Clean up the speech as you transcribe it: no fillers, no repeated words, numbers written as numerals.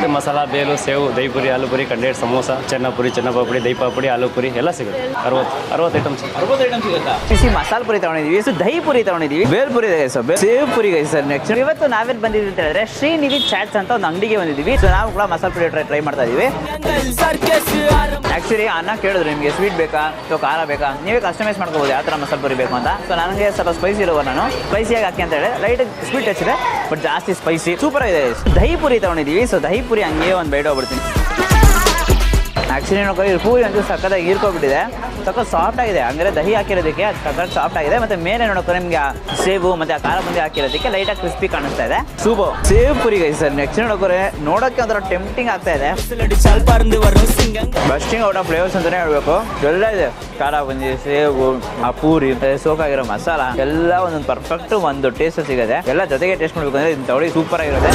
ಸಿಗುತ್ತೆ. ಮಸಾಲ, ಬೇಲು, ಸೇವು, ದಹಿ ಪುರಿ, ಆಲೂ ಪುರಿ, ಕಂಡೇಟ್, ಸಮೋಸ, ಚೆನ್ನಪುರಿ, ಚೆನ್ನಪಾಪುಡಿ, ದಹಿ ಪಾಪುಡಿ, ಆಲೂ ಪುರಿ ಎಲ್ಲ ಸಿಗುತ್ತೆ. 60 ಐಟಮ್ಸ್. 60 ಐಟಮ್ ಸಿಗುತ್ತಾ? ಬಿಸಿ ಮಸಾಲ ಪುರಿ ತಗೊಂಡಿದ್ದೀವಿ, ಸೊ ದಹಿ ಪುರಿ ತಗೊಂಡಿದ್ದೀವಿ, ಬೇಲ್ ಪುರಿ ಇದೆ ಸರ್, ಸೇವ್ ಪುರಿ ಇದೆ ಸರ್. ನೆಕ್ಸ್ಟ್ ಇವತ್ತು ನಾವೇನು ಬಂದಿದ್ದೀವಿ ಅಂತ ಹೇಳಿದ್ರೆ ಶ್ರೀನಿಧಿ ಚಾಟ್ಸ್ ಅಂತ ಒಂದು ಅಂಗಡಿಗೆ ಬಂದಿದ್ದೀವಿ. ಸೊ ನಾವು ಕೂಡ ಮಸಾಲ ಪುರಿ ಟ್ರೈ ಮಾಡ್ತಾ ಇದೀವಿ. ಆಕ್ಚುಲಿ ಅನ್ನ ಕೇಳಿದ್ರು ನಿಮಗೆ ಸ್ವೀಟ್ ಬೇಕಾ ಅಥವಾ ಖಾರ ಬೇಕಾ, ನೀವೇ ಕಸ್ಟಮೈಸ್ ಮಾಡ್ಕೋಬಹುದು ಯಾವ ಥರ ಮಸಾಲ ಪುರಿ ಬೇಕು ಅಂತ. ಸೊ ನನಗೆ ಸ್ವಲ್ಪ ಸ್ಪೈಸಿ ಇರುವ ನಾನು ಸ್ಪೈಸಿಯಾಗಿ ಹಾಕಿ ಅಂತ ಹೇಳಿ ಲೈಟ್ ಸ್ವೀಟ್ ಹಚ್ಚಿದೆ, ಬಟ್ ಜಾಸ್ತಿ ಸ್ಪೈಸಿ ಸೂಪರ್ ಆಗಿದೆ. ದಹಿ ಪುರಿ ತಗೊಂಡಿದ್ದೀವಿ. ಸೊ ದಹಿ ಪುರಿ ಹಂಗೆ ಒಂದು ಬೈಟ್ ಹೋಗ್ಬಿಡ್ತೀನಿ. ಆ್ಯಕ್ಚುಲಿ ನೋಡ್ಕೊ ಈ ಪೂರಿ ಅಂತೂ ಸಕ್ಕತ್ತಾಗಿ ಹೀರ್ಕೊಬಿಟ್ಟಿದೆ, ಸಕ್ಕ ಸಾಫ್ಟ್ ಆಗಿದೆ. ಹಂಗಾರೆ ದಹಿ ಹಾಕಿರೋದಕ್ಕೆ ಅದು ಸಕ್ಕತ್ ಸಾಫ್ಟ್ ಆಗಿದೆ. ಮತ್ತೆ ಮೇಲೆ ನೋಡೋಕೆ ನಿಮ್ಗೆ ಸೇಬು ಮತ್ತೆ ಆ ಖಾರ ಬಂದಿ ಹಾಕಿರೋದಕ್ಕೆ ಲೈಟಾಗಿ ಕ್ರಿಸ್ಪಿ ಕಾಣಿಸ್ತಾ ಇದೆ. ಸೂಪರ್ ಸೇವ್ ಪುರಿ ಗೈ ಸರ್. ನೆಕ್ಸ್ಟ್ ನೋಡೋಕೆ ಒಂಥರ ಟೆಂಪ್ಟಿಂಗ್ ಆಗ್ತಾ ಇದೆ. ಬಸ್ಟಿಂಗ್ ಔಟ್ ಆಫ್ ಫ್ಲೇವರ್ಸ್ ಅಂತಾನೆ ಹೇಳ್ಬೇಕು. ಎಲ್ಲ ಇದೆ, ಖಾರ ಬಂದಿ, ಸೇಬು, ಆ ಪೂರಿ, ಸೋಕಾಗಿರೋ ಮಸಾಲ ಎಲ್ಲ ಒಂದೊಂದು ಪರ್ಫೆಕ್ಟ್ ಒಂದು ಟೇಸ್ಟ್ ಸಿಗುತ್ತೆ. ಎಲ್ಲ ಜೊತೆಗೆ ಟೇಸ್ಟ್ ಮಾಡ್ಬೇಕು ಅಂದ್ರೆ ಇದನ್ನ ತಗೊಳ್ಳಿ, ಸೂಪರ್ ಆಗಿರುತ್ತೆ.